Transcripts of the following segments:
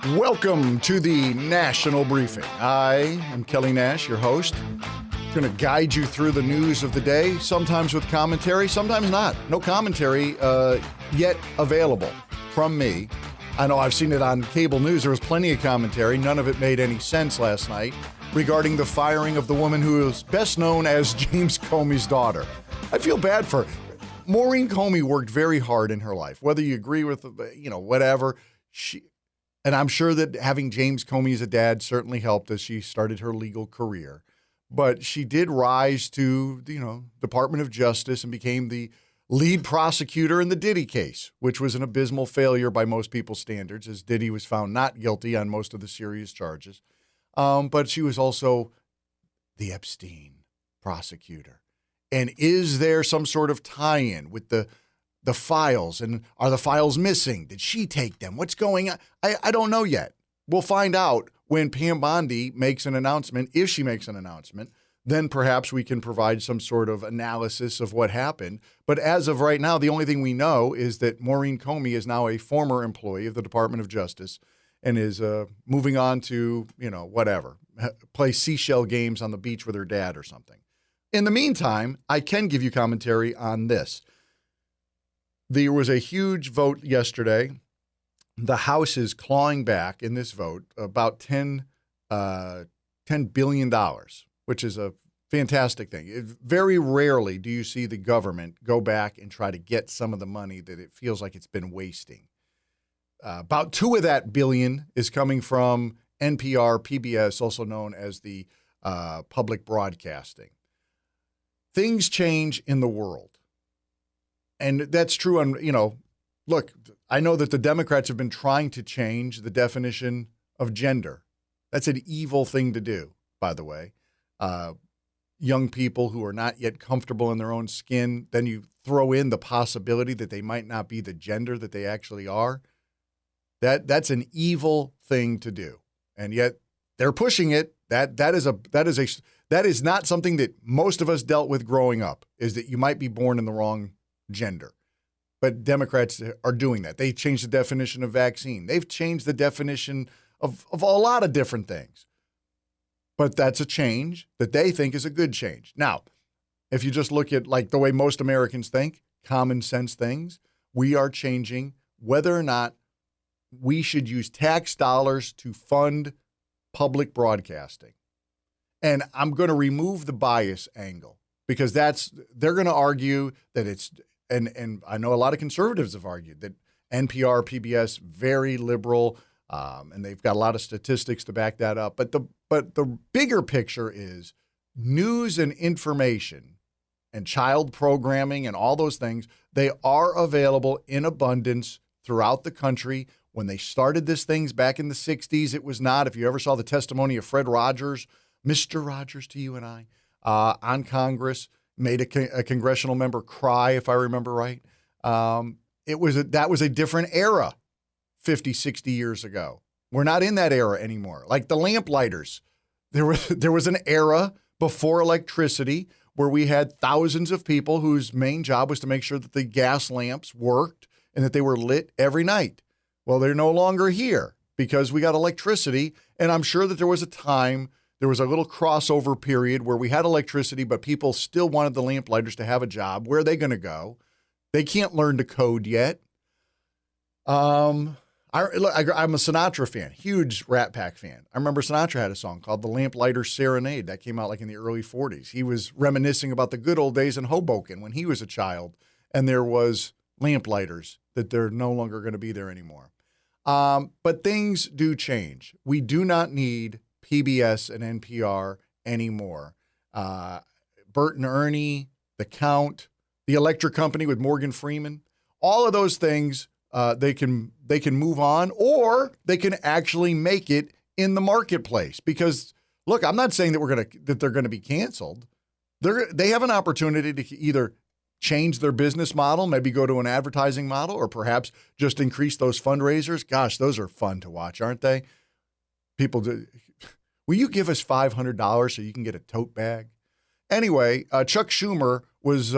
Welcome to the National Briefing. I am Kelly Nash, your host. Going to guide you through the news of the day, sometimes with commentary, sometimes not. No commentary yet available from me. I know I've seen it on cable news. There was plenty of commentary. None of it made any sense last night regarding the firing of the woman who is best known as James Comey's daughter. I feel bad for her. Maureen Comey worked very hard in her life, whether you agree with, whatever. And I'm sure that having James Comey as a dad certainly helped as she started her legal career. But she did rise to, Department of Justice and became the lead prosecutor in the Diddy case, which was an abysmal failure by most people's standards, as Diddy was found not guilty on most of the serious charges. But she was also the Epstein prosecutor. And is there some sort of tie-in with the files? And are the files missing? Did she take them? What's going on? I don't know yet. We'll find out when Pam Bondi makes an announcement. If she makes an announcement, then perhaps we can provide some sort of analysis of what happened. But as of right now, the only thing we know is that Maureen Comey is now a former employee of the Department of Justice and is moving on to, play seashell games on the beach with her dad or something. In the meantime, I can give you commentary on this. There was a huge vote yesterday. The House is clawing back in this vote about $10 billion, which is a fantastic thing. Very rarely do you see the government go back and try to get some of the money that it feels like it's been wasting. About $2 of that billion is coming from NPR, PBS, also known as the public broadcasting. Things change in the world. And that's true on, look, I know that the Democrats have been trying to change the definition of gender. That's an evil thing to do, by the way. Young people who are not yet comfortable in their own skin, then you throw in the possibility that they might not be the gender that they actually are. That's an evil thing to do. And yet they're pushing it. That is not something that most of us dealt with growing up, is that you might be born in the wrong gender. But Democrats are doing that. They changed the definition of vaccine. They've changed the definition of a lot of different things. But that's a change that they think is a good change. Now, if you just look at like the way most Americans think, common sense things, we are changing whether or not we should use tax dollars to fund public broadcasting. And I'm going to remove the bias angle because they're going to argue that it's, and I know a lot of conservatives have argued that NPR, PBS, very liberal, and they've got a lot of statistics to back that up. But the bigger picture is news and information and child programming and all those things, they are available in abundance throughout the country. When they started these things back in the 60s, it was not. If you ever saw the testimony of Fred Rogers, Mr. Rogers to you and I, on Congress, made a congressional member cry, if I remember right. That was a different era 50, 60 years ago. We're not in that era anymore. Like the lamplighters. There was an era before electricity where we had thousands of people whose main job was to make sure that the gas lamps worked and that they were lit every night. Well, they're no longer here because we got electricity. And I'm sure that there was a time, there was a little crossover period where we had electricity, but people still wanted the lamplighters to have a job. Where are they going to go? They can't learn to code yet. I'm a Sinatra fan, huge Rat Pack fan. I remember Sinatra had a song called The Lamplighter Serenade that came out like in the early 40s. He was reminiscing about the good old days in Hoboken when he was a child, and there was lamplighters that they're no longer going to be there anymore. But things do change. We do not need PBS and NPR anymore. Bert and Ernie, The Count, The Electric Company with Morgan Freeman, all of those things, they can move on, or they can actually make it in the marketplace. Because look, I'm not saying that they're gonna be canceled. They have an opportunity to either change their business model, maybe go to an advertising model, or perhaps just increase those fundraisers. Gosh, those are fun to watch, aren't they? People do. Will you give us $500 so you can get a tote bag? Anyway, Chuck Schumer was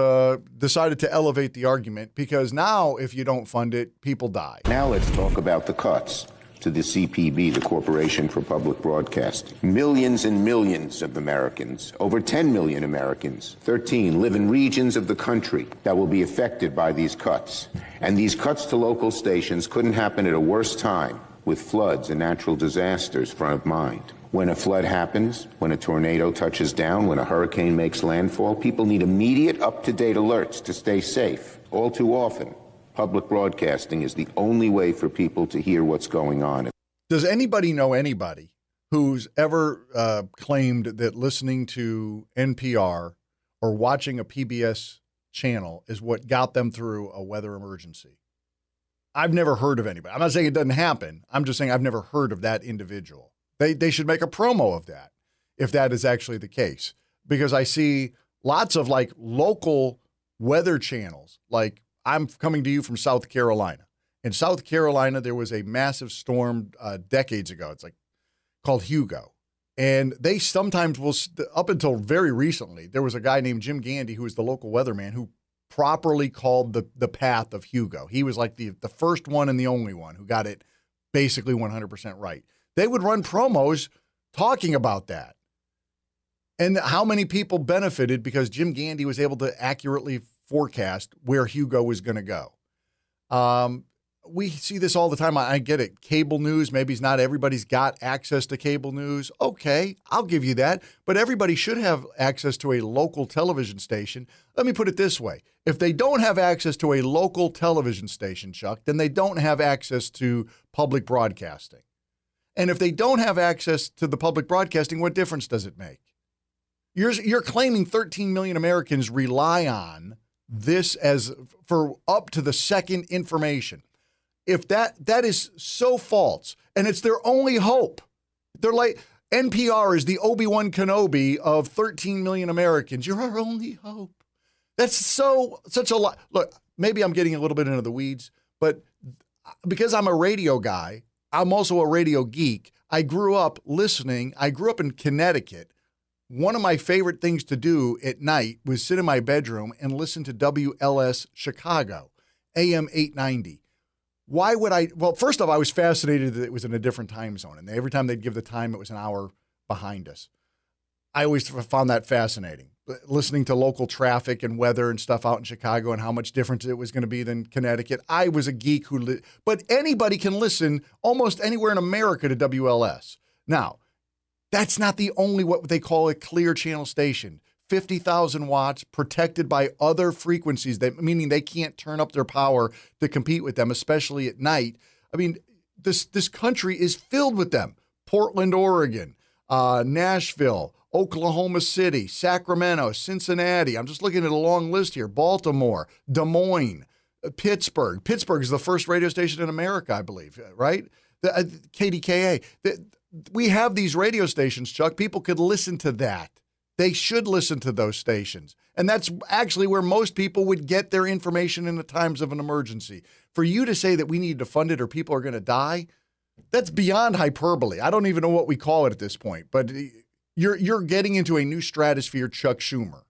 decided to elevate the argument because now if you don't fund it, people die. Now let's talk about the cuts. to the CPB, the Corporation for Public Broadcasting. Millions and millions of Americans, over 10 million Americans, 13, live in regions of the country that will be affected by these cuts. And these cuts to local stations couldn't happen at a worse time, with floods and natural disasters front of mind. When a flood happens, when a tornado touches down, when a hurricane makes landfall, people need immediate, up-to-date alerts to stay safe. All too often, public broadcasting is the only way for people to hear what's going on. Does anybody know anybody who's ever claimed that listening to NPR or watching a PBS channel is what got them through a weather emergency? I've never heard of anybody. I'm not saying it doesn't happen. I'm just saying I've never heard of that individual. They should make a promo of that if that is actually the case, because I see lots of like local weather channels. Like, I'm coming to you from South Carolina. In South Carolina, there was a massive storm decades ago. It's like called Hugo. And they sometimes will, up until very recently, there was a guy named Jim Gandy who was the local weatherman who properly called the path of Hugo. He was like the first one and the only one who got it basically 100% right. They would run promos talking about that and how many people benefited because Jim Gandy was able to accurately forecast where Hugo was going to go. We see this all the time. I get it. Cable news, maybe not everybody's got access to cable news. Okay, I'll give you that. But everybody should have access to a local television station. Let me put it this way. If they don't have access to a local television station, Chuck, then they don't have access to public broadcasting. And if they don't have access to the public broadcasting, what difference does it make? You're claiming 13 million Americans rely on this as for up to the second information. If that is so false, and it's their only hope. They're like, NPR is the Obi-Wan Kenobi of 13 million Americans. You're our only hope. That's such a lot. Look, maybe I'm getting a little bit into the weeds, but because I'm a radio guy, I'm also a radio geek. I grew up listening. I grew up in Connecticut. One of my favorite things to do at night was sit in my bedroom and listen to WLS Chicago, AM 890. Why would I? Well, first off, I was fascinated that it was in a different time zone. And every time they'd give the time, it was an hour behind us. I always found that fascinating. Listening to local traffic and weather and stuff out in Chicago and how much different it was going to be than Connecticut. I was a geek but anybody can listen almost anywhere in America to WLS. Now, that's not the only what they call a clear channel station. 50,000 watts, protected by other frequencies, meaning they can't turn up their power to compete with them, especially at night. I mean, this country is filled with them. Portland, Oregon, Nashville, Oklahoma City, Sacramento, Cincinnati. I'm just looking at a long list here. Baltimore, Des Moines, Pittsburgh. Pittsburgh is the first radio station in America, I believe, right? KDKA. We have these radio stations, Chuck. People could listen to that. They should listen to those stations. And that's actually where most people would get their information in the times of an emergency. For you to say that we need to fund it or people are going to die, that's beyond hyperbole. I don't even know what we call it at this point. But you're getting into a new stratosphere, Chuck Schumer.